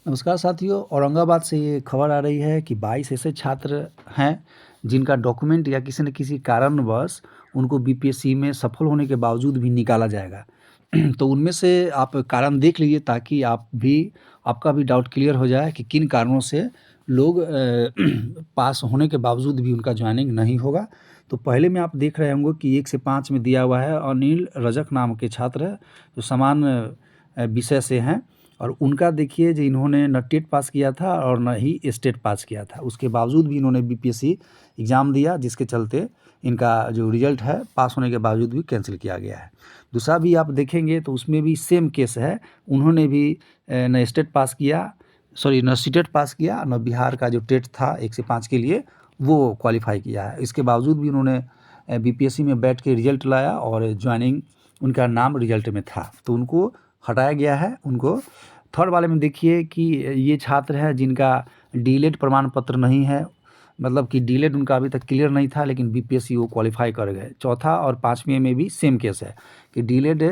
नमस्कार साथियों, औरंगाबाद से ये खबर आ रही है कि 22 ऐसे छात्र हैं जिनका डॉक्यूमेंट या किसी न किसी कारणवश उनको बीपीएससी में सफल होने के बावजूद भी निकाला जाएगा। तो उनमें से आप कारण देख लीजिए ताकि आपका भी डाउट क्लियर हो जाए कि किन कारणों से लोग पास होने के बावजूद भी उनका जॉइनिंग नहीं होगा। तो पहले में आप देख रहे होंगे कि 1 से 5 में दिया हुआ है, अनिल रजक नाम के छात्र हैं जो समान विषय से हैं। और उनका देखिए जो इन्होंने न टेट पास किया था और न ही स्टेट पास किया था, उसके बावजूद भी इन्होंने बीपीएससी एग्ज़ाम दिया, जिसके चलते इनका जो रिज़ल्ट है पास होने के बावजूद भी कैंसिल किया गया है। दूसरा भी आप देखेंगे तो उसमें भी सेम केस है, उन्होंने भी न स्टेट पास किया, सॉरी न सीटेट पास किया, न बिहार का जो टेट था 1 से 5 के लिए वो क्वालिफ़ाई किया है। इसके बावजूद भी उन्होंने बीपीएससी में बैठ के रिज़ल्ट लाया और जॉइनिंग उनका नाम रिज़ल्ट में था, तो उनको हटाया गया है। उनको थर्ड वाले में देखिए कि ये छात्र हैं जिनका डीएलएड प्रमाण पत्र नहीं है, मतलब कि डीएलएड उनका अभी तक क्लियर नहीं था लेकिन बीपीएससी वो क्वालिफ़ाई कर गए। चौथा और 5वें में भी सेम केस है कि डीएलएड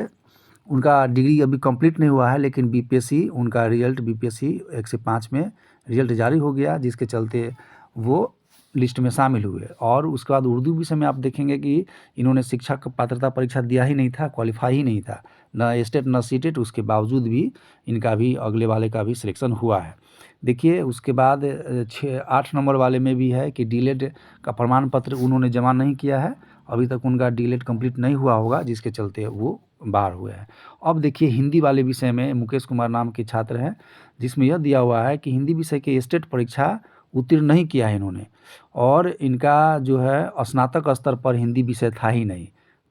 उनका डिग्री अभी कंप्लीट नहीं हुआ है लेकिन बीपीएससी उनका रिज़ल्ट बीपीएससी 1 से 5 में रिज़ल्ट जारी हो गया, जिसके चलते वो लिस्ट में शामिल हुए। और उसके बाद उर्दू विषय में आप देखेंगे कि इन्होंने शिक्षक पात्रता परीक्षा दिया ही नहीं था, क्वालिफ़ाई ही नहीं था, ना स्टेट ना सीटेट, उसके बावजूद भी इनका भी अगले वाले का भी सिलेक्शन हुआ है। देखिए उसके बाद 8 नंबर वाले में भी है कि डीएलएड का प्रमाण पत्र उन्होंने जमा नहीं किया है, अभी तक उनका डीएलएड कंप्लीट नहीं हुआ होगा, जिसके चलते वो बाहर हुए हैं। अब देखिए हिंदी वाले विषय में मुकेश कुमार नाम के छात्र हैं, जिसमें यह दिया हुआ है कि हिंदी विषय के स्टेट परीक्षा उत्तीर्ण नहीं किया है इन्होंने, और इनका जो है स्नातक स्तर पर हिंदी विषय था ही नहीं।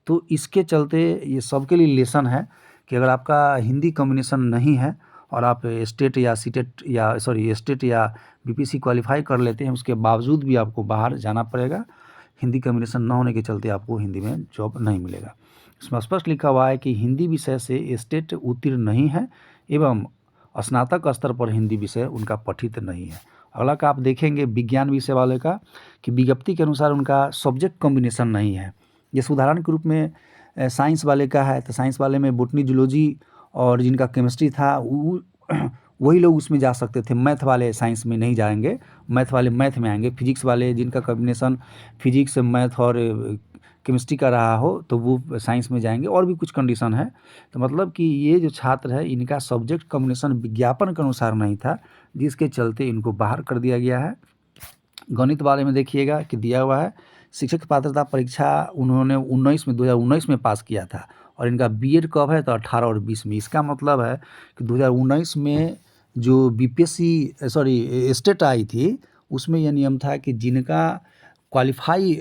तो इसके चलते ये सबके लिए लेसन है कि अगर आपका हिंदी कॉम्बिनेशन नहीं है और आप स्टेट या सीटेट या सॉरी स्टेट या बीपीएससी क्वालिफ़ाई कर लेते हैं, उसके बावजूद भी आपको बाहर जाना पड़ेगा। हिंदी कॉम्बिनेशन न होने के चलते आपको हिंदी में जॉब नहीं मिलेगा। इसमें स्पष्ट लिखा हुआ है कि हिंदी विषय से स्टेट उत्तीर्ण नहीं है एवं स्नातक स्तर पर हिंदी विषय उनका पठित नहीं है। अगला का आप देखेंगे विज्ञान विषय वाले का कि विज्ञप्ति के अनुसार उनका सब्जेक्ट कॉम्बिनेशन नहीं है। जैसे उदाहरण के रूप में साइंस वाले का है, तो साइंस वाले में बॉटनी, जूलॉजी और जिनका केमिस्ट्री था वही लोग उसमें जा सकते थे। मैथ वाले साइंस में नहीं जाएंगे, मैथ वाले मैथ में आएंगे। फिजिक्स वाले जिनका कॉम्बिनेशन फिजिक्स, मैथ और केमिस्ट्री का रहा हो तो वो साइंस में जाएंगे। और भी कुछ कंडीशन है, तो मतलब कि ये जो छात्र है इनका सब्जेक्ट कॉम्बिनेशन विज्ञापन के अनुसार नहीं था, जिसके चलते इनको बाहर कर दिया गया है। गणित वाले में देखिएगा कि दिया हुआ है शिक्षक पात्रता परीक्षा उन्होंने 2019 में पास किया था और इनका बीएड कब है तो 18 और 20 में। इसका मतलब है कि 2019 में जो बीपीएससी सॉरी स्टेट आई थी उसमें यह नियम था कि जिनका क्वालिफाई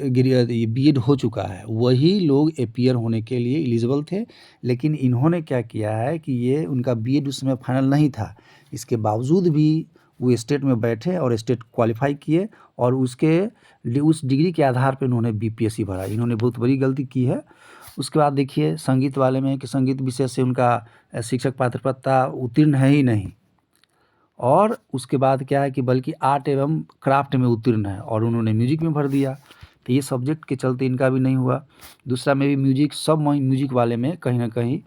बीएड हो चुका है वही लोग अपीयर होने के लिए एलिजिबल थे, लेकिन इन्होंने क्या किया है कि ये उनका बीएड उस समय फाइनल नहीं था, इसके बावजूद भी वो स्टेट में बैठे और स्टेट क्वालिफाई किए और उस डिग्री के आधार पर उन्होंने बीपीएससी भरा। इन्होंने बहुत बड़ी गलती की है। उसके बाद देखिए संगीत वाले में कि संगीत विषय से उनका शिक्षक पात्रता उत्तीर्ण है ही नहीं, और उसके बाद क्या है कि बल्कि आर्ट एवं क्राफ्ट में उत्तीर्ण है और उन्होंने म्यूजिक में भर दिया, तो ये सब्जेक्ट के चलते इनका भी नहीं हुआ। दूसरा में भी म्यूजिक, सब म्यूजिक वाले में कहीं ना कहीं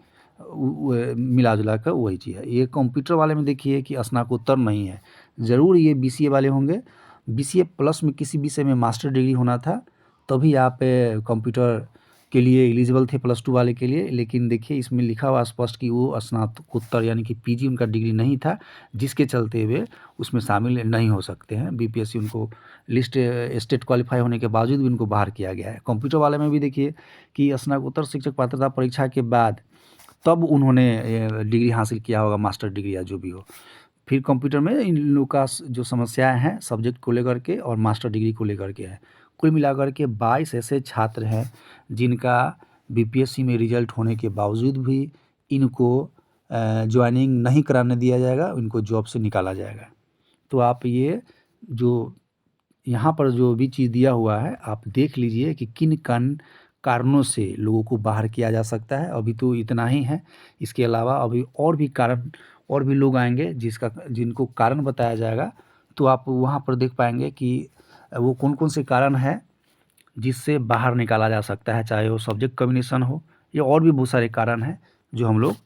मिला जुला कर वही चीज़ है। ये कंप्यूटर वाले में देखिए कि स्नातकोत्तर नहीं है, ज़रूर ये बीसीए वाले होंगे। बीसीए प्लस में किसी विषय में मास्टर डिग्री होना था, तभी आप कंप्यूटर के लिए एलिजिबल थे +2 वाले के लिए। लेकिन देखिए इसमें लिखा हुआ स्पष्ट कि वो स्नातकोत्तर यानी कि पीजी उनका डिग्री नहीं था, जिसके चलते वे उसमें शामिल नहीं हो सकते हैं। बीपीएससी उनको लिस्ट स्टेट क्वालिफाई होने के बावजूद भी उनको बाहर किया गया है। कंप्यूटर वाले में भी देखिए कि स्नातकोत्तर शिक्षक पात्रता परीक्षा के बाद तब उन्होंने डिग्री हासिल किया होगा, मास्टर डिग्री या जो भी हो। फिर कंप्यूटर में इन लोगों का जो समस्याएं हैं सब्जेक्ट को लेकर के और मास्टर डिग्री को लेकर के है। कुल मिलाकर के 22 ऐसे छात्र हैं जिनका बीपीएससी में रिजल्ट होने के बावजूद भी इनको ज्वाइनिंग नहीं कराने दिया जाएगा, इनको जॉब से निकाला जाएगा। तो आप ये जो यहाँ पर जो भी चीज़ दिया हुआ है आप देख लीजिए कि किन कारणों से लोगों को बाहर किया जा सकता है। अभी तो इतना ही है, इसके अलावा अभी और भी कारण और भी लोग आएंगे जिनको कारण बताया जाएगा, तो आप वहाँ पर देख पाएंगे कि वो कौन कौन से कारण हैं जिससे बाहर निकाला जा सकता है, चाहे वो सब्जेक्ट कॉम्बिनेशन हो या और भी बहुत सारे कारण हैं जो हम लोग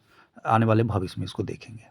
आने वाले भविष्य में इसको देखेंगे।